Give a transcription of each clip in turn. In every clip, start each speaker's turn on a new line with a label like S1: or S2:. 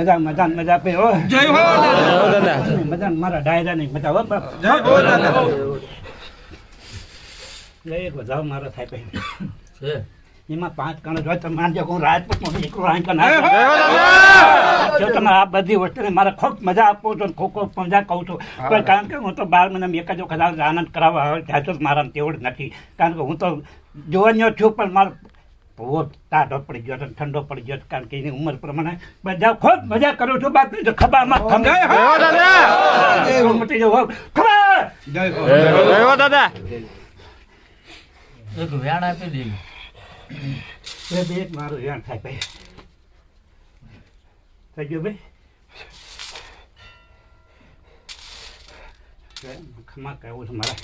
S1: મજા મજા મજા પે હો
S2: જય હો દાદા
S1: મજા મારા ડાયરા ની મજા હો બાપ
S2: જય હો દાદા
S1: લે વધાવ મારો થાય પે
S3: છે
S1: એમાં 5 કણ જો તમે માનજો હું રાજપૂત નો એકલો આંક ના
S2: જય હો દાદા
S1: જો તમે આ બધી વસ્તુને મારે ખૂબ મજા આપો છો ખોખો મજા કહું છું પણ કારણ કે હું તો 12 મહિના એક જ વખત આનંદ કરાવવા આવે ત્યાં તો મારા તેવડ નથી કારણ કે હું તો જોવાનો છું પણ મારો બહુ ટાઢો પડી ગયો ઠંડો પડી ગયો કારણ કે એની ઉંમર પ્રમાણે બધા ખૂબ મજા કરું છું બાપ જો ખબામાં
S2: જય હો દાદા
S1: મટી જાવ ખબર
S2: જય હો
S3: જય હો દાદા એક વ્યાણ આપી દેવી
S1: એ બે મારું યાર થાય ભાઈ થઈ ગયું ભાઈ ખમા કહેવું છે મારા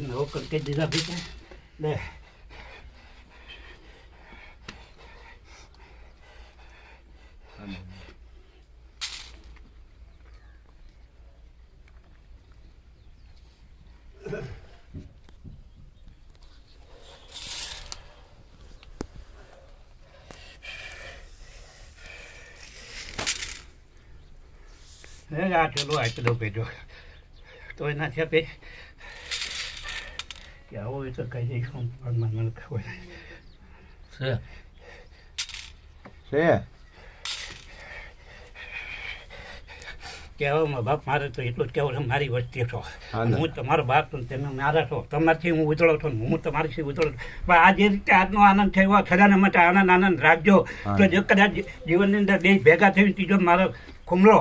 S1: નવો કરી દીધા ભાઈ લે આ ચલો આટલો પેજો તો એના છે પે કે આવો એ તો કહી દઈશું પણ મને ખબર
S3: છે
S2: છે
S1: કહેવામાં બાપ મારે તો એટલું જ કહેવું છે મારી વસ્તી છો હું તમારો બાપ છું તમે મારા છો તમારથી હું ઉતળો છું હું તમારીથી ઉતળો છું પણ આ જે રીતે આજનો આનંદ થયો ખરાને માટે આનંદ રાખજો તો જો કદાચ જીવનની અંદર બે ભેગા થઈને ત્રીજો મારો ખુમલો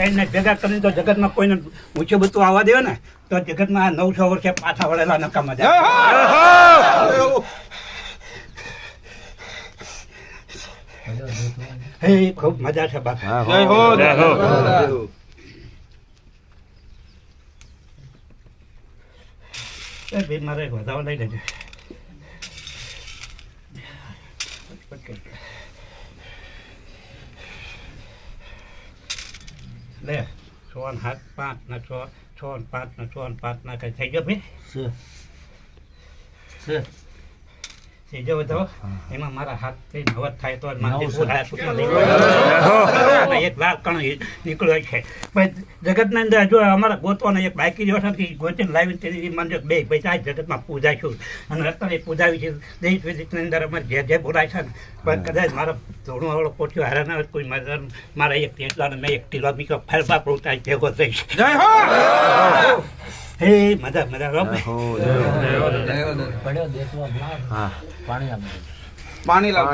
S1: એને ભેગા કરીને તો જગતમાં કોઈને ઊંચું બધું આવવા દે ને તો જગતમાં આ 900 વર્ષે પાછા વળેલા નકામા જાય હે ખૂબ મજા છે બાપ
S2: જય હો જય હો
S1: એ ભાઈ મારે વધાવો લઈ લેજો લે 6 7 5 ના 6 5 ના 6 5 ના કઈ થઈ ગયો ભાઈ
S3: છે
S1: થઈ ગયો તો એમાં મારા હાથ થઈ નવત થાય તો એક લાખ કણ નીકળ્યો છે પણ જગતના અંદર જો અમારા ગોતવાના એક બાકી જો નથી ગોતીને લાવીને તેની મને બે પૈસા જગતમાં પૂજાઈશું અને અત્યારે પૂજાવી છે દેશ વિદેશની અંદર અમારે જે બોલાય છે ને પણ કદાચ મારા ધોળું વાળો પોટ્યો હારા ના કોઈ મારા એક તેટલાને મેં એક ટીલો બીજો ફરવા પોતા ભેગો થઈશ
S2: જય હો
S1: હે મજા મજા
S3: પડ્યો દેખવા પાણી આપી
S2: પાણી લાવ